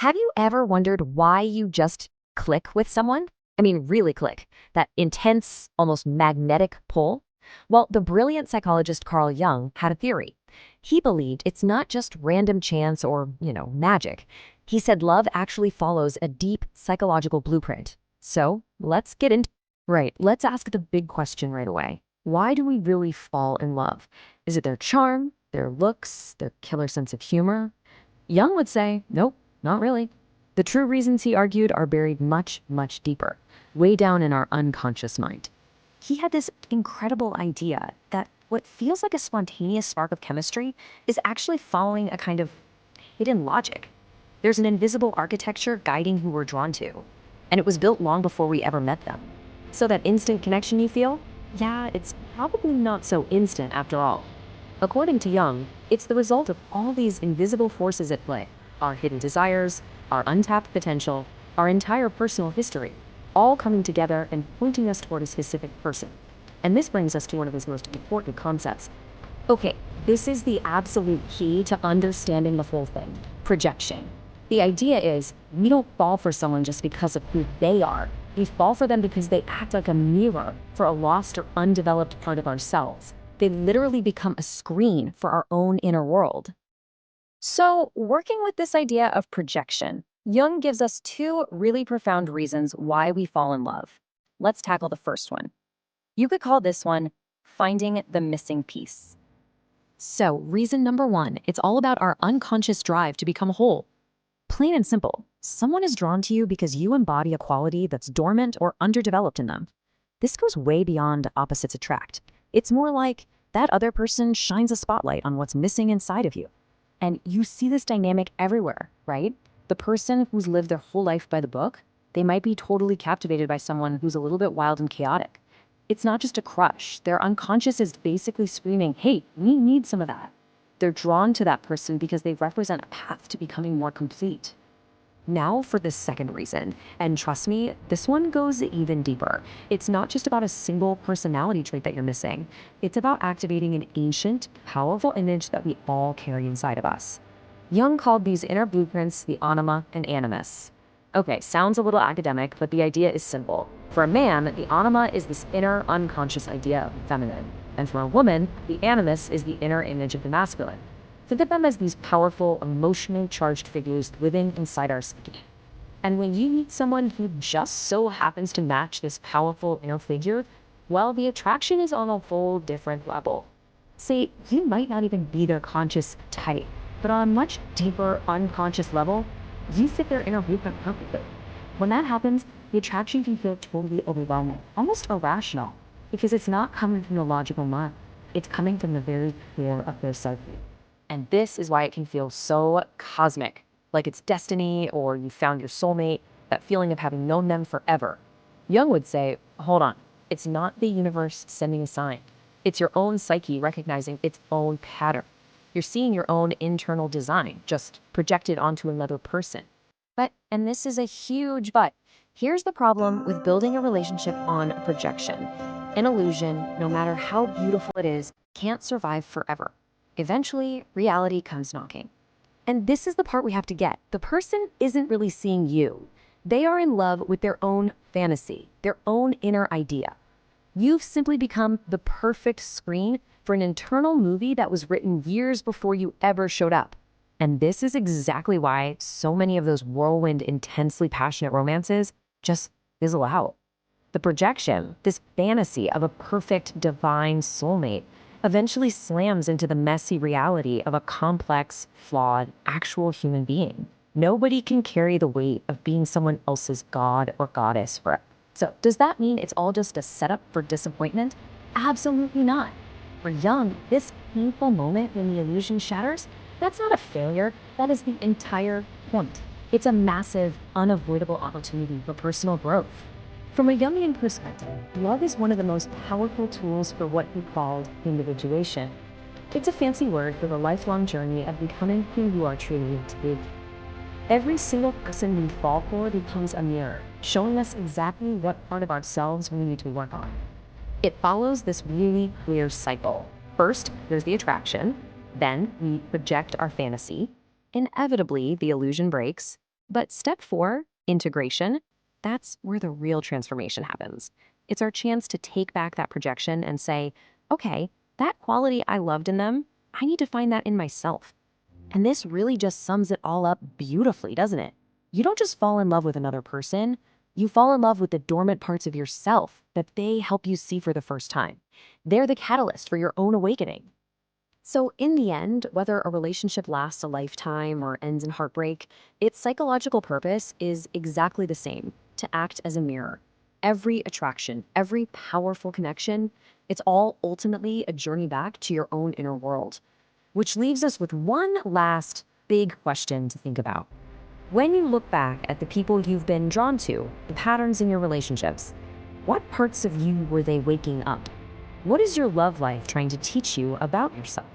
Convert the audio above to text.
Have you ever wondered why you just click with someone? I mean, really click. That intense, almost magnetic pull? Well, the brilliant psychologist Carl Jung had a theory. He believed it's not just random chance or, magic. He said love actually follows a deep psychological blueprint. So let's get into. Right, let's ask the big question right away. Why do we really fall in love? Is it their charm, their looks, their killer sense of humor? Jung would say, nope, not really. The true reasons, he argued, are buried much, much deeper, way down in our unconscious mind. He had this incredible idea that what feels like a spontaneous spark of chemistry is actually following a kind of hidden logic. There's an invisible architecture guiding who we're drawn to, and it was built long before we ever met them. So that instant connection you feel, yeah, it's probably not so instant after all. According to Jung, it's the result of all these invisible forces at play: our hidden desires, our untapped potential, our entire personal history, all coming together and pointing us toward a specific person. And this brings us to one of his most important concepts. Okay, this is the absolute key to understanding the whole thing: projection. The idea is we don't fall for someone just because of who they are. We fall for them because they act like a mirror for a lost or undeveloped part of ourselves. They literally become a screen for our own inner world. So, working with this idea of projection, Jung gives us two really profound reasons why we fall in love. Let's tackle the first one. You could call this one finding the missing piece. So, reason number one, it's all about our unconscious drive to become whole. Plain and simple, someone is drawn to you because you embody a quality that's dormant or underdeveloped in them. This goes way beyond opposites attract. It's more like that other person shines a spotlight on what's missing inside of you. And you see this dynamic everywhere, right? The person who's lived their whole life by the book, they might be totally captivated by someone who's a little bit wild and chaotic. It's not just a crush. Their unconscious is basically screaming, hey, we need some of that. They're drawn to that person because they represent a path to becoming more complete. Now for the second reason, and trust me, this one goes even deeper. It's not just about a single personality trait that you're missing. It's about activating an ancient, powerful image that we all carry inside of us. Jung called these inner blueprints the anima and animus. Okay, sounds a little academic, but the idea is simple. For a man, the anima is this inner, unconscious idea of the feminine. And for a woman, the animus is the inner image of the masculine. Think of them as these powerful, emotionally charged figures living inside our psyche. And when you meet someone who just so happens to match this powerful inner figure, well, the attraction is on a whole different level. See, you might not even be their conscious type, but on a much deeper, unconscious level, you fit their inner blueprint perfectly. When that happens, the attraction can feel totally overwhelming, almost irrational, because it's not coming from the logical mind. It's coming from the very core of their psyche. And this is why it can feel so cosmic, like it's destiny or you found your soulmate, that feeling of having known them forever. Jung would say, hold on, it's not the universe sending a sign. It's your own psyche recognizing its own pattern. You're seeing your own internal design, just projected onto another person. But, and this is a huge but, here's the problem with building a relationship on projection. An illusion, no matter how beautiful it is, can't survive forever. Eventually, reality comes knocking. And this is the part we have to get. The person isn't really seeing you. They are in love with their own fantasy, their own inner idea. You've simply become the perfect screen for an internal movie that was written years before you ever showed up. And this is exactly why so many of those whirlwind, intensely passionate romances just fizzle out. The projection, this fantasy of a perfect, divine soulmate, eventually slams into the messy reality of a complex, flawed, actual human being. Nobody can carry the weight of being someone else's god or goddess forever. So does that mean it's all just a setup for disappointment? Absolutely not. For Jung, this painful moment when the illusion shatters, that's not a failure. That is the entire point. It's a massive, unavoidable opportunity for personal growth. From a Jungian perspective, love is one of the most powerful tools for what he called individuation. It's a fancy word for the lifelong journey of becoming who you are truly meant to be. Every single person we fall for becomes a mirror, showing us exactly what part of ourselves we need to work on. It follows this really clear cycle. First, there's the attraction. Then we project our fantasy. Inevitably, the illusion breaks. But step 4, integration, that's where the real transformation happens. It's our chance to take back that projection and say, okay, that quality I loved in them, I need to find that in myself. And this really just sums it all up beautifully, doesn't it? You don't just fall in love with another person, you fall in love with the dormant parts of yourself that they help you see for the first time. They're the catalyst for your own awakening. So, in the end, whether a relationship lasts a lifetime or ends in heartbreak, its psychological purpose is exactly the same: to act as a mirror. Every attraction, every powerful connection, it's all ultimately a journey back to your own inner world. Which leaves us with one last big question to think about. When you look back at the people you've been drawn to, the patterns in your relationships, what parts of you were they waking up? What is your love life trying to teach you about yourself?